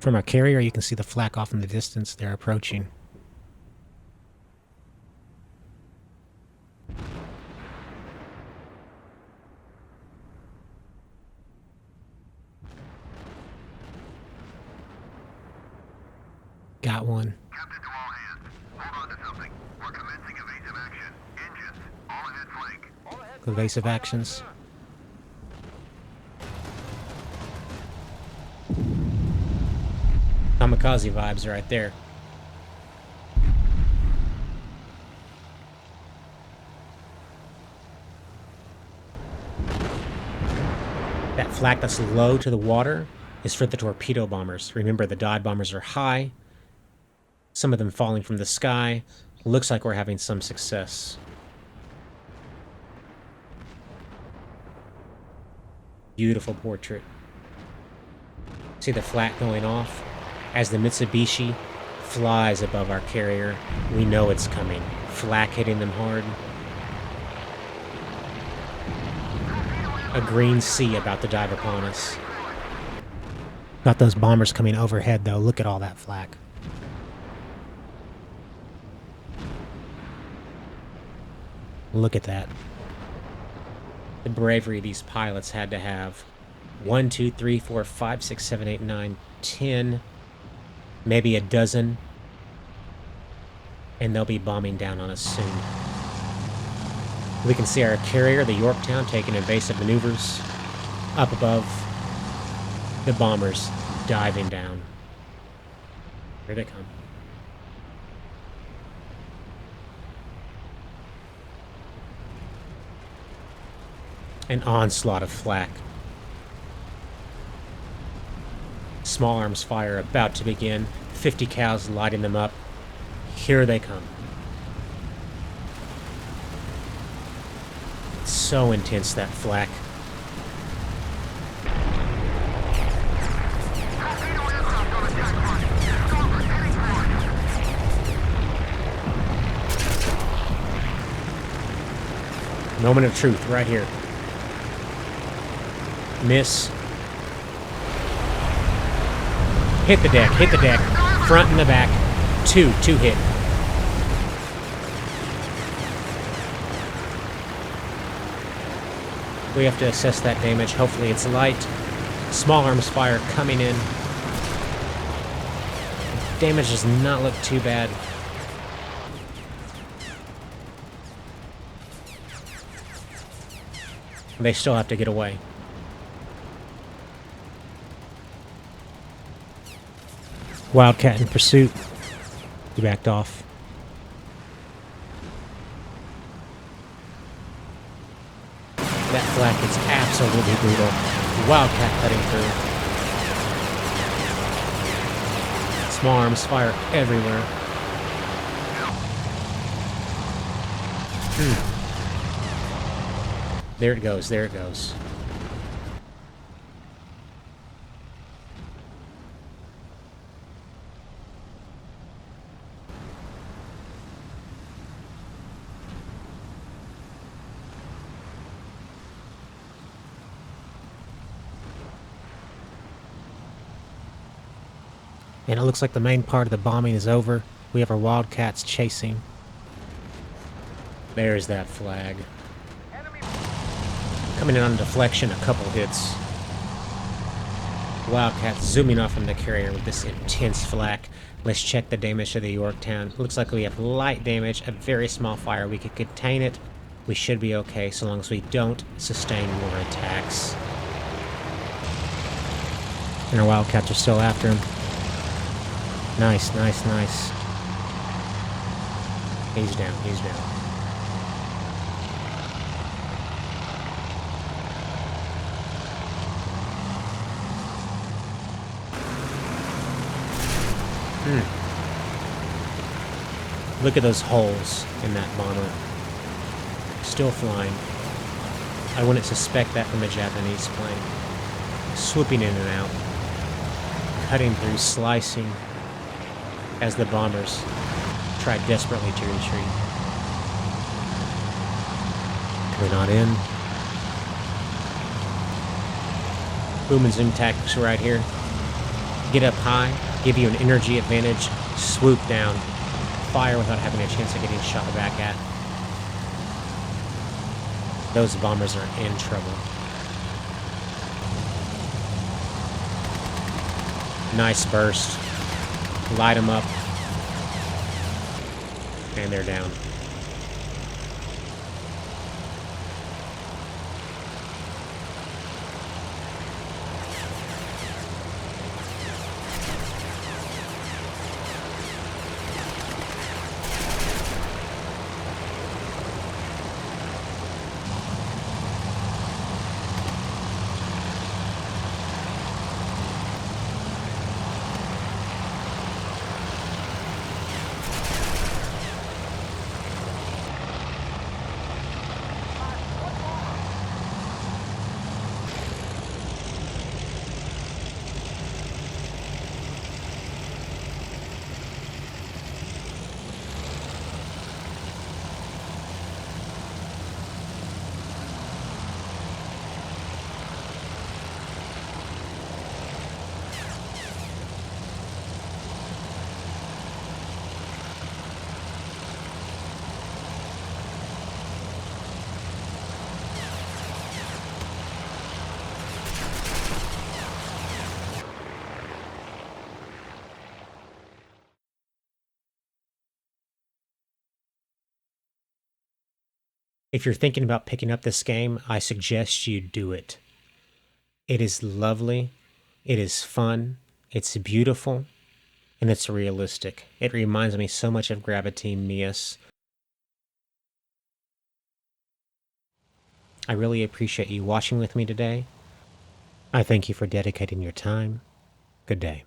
From our carrier, you can see the flak off in the distance. They're approaching. Got one.
Captain to all hands. Hold on to something. We're commencing evasive action. Engines, all ahead flank.
Evasive actions. Kamikaze vibes right there. That flak that's low to the water is for the torpedo bombers. Remember, the dive bombers are high. Some of them falling from the sky. Looks like we're having some success. Beautiful portrait. See the flak going off? As the Mitsubishi flies above our carrier, we know it's coming. Flak hitting them hard. A green sea about to dive upon us. Got those bombers coming overhead, though. Look at all that flak. Look at that. The bravery these pilots had to have. 1, 2, 3, 4, 5, 6, 7, 8, 9, 10, maybe a dozen. And they'll be bombing down on us soon. We can see our carrier, the Yorktown, taking evasive maneuvers up above. The bombers diving down. Here they come. An onslaught of flak. Small arms fire about to begin. 50 cows lighting them up. Here they come. It's so intense, that flak. Moment of truth right here. Miss. Hit the deck, hit the deck. Front and the back. Two hit. We have to assess that damage. Hopefully it's light. Small arms fire coming in. Damage does not look too bad. They still have to get away. Wildcat in pursuit. He backed off. That flak is absolutely brutal. Wildcat cutting through. Small arms fire everywhere. There it goes, there it goes. And it looks like the main part of the bombing is over. We have our Wildcats chasing. There's that flag. Coming in on deflection, a couple hits. Wildcats zooming off from the carrier with this intense flak. Let's check the damage to the Yorktown. Looks like we have light damage, a very small fire. We could contain it. We should be okay so long as we don't sustain more attacks. And our Wildcats are still after him. Nice, nice, nice. He's down, he's down. Look at those holes in that bomber. Still flying. I wouldn't suspect that from a Japanese plane. Swooping in and out. Cutting through, slicing, as the bombers try desperately to retreat. We're not in. Boom and zoom tactics right here.
get up high, give you an energy advantage, swoop down, fire without having a chance of getting shot back at. Those bombers are in trouble. Nice burst. Light them up. And they're down. If you're thinking about picking up this game, I suggest you do it. It is lovely, it is fun, it's beautiful, and it's realistic. It reminds me so much of Graviteam Mius. I really appreciate you watching with me today. I thank you for dedicating your time. Good day.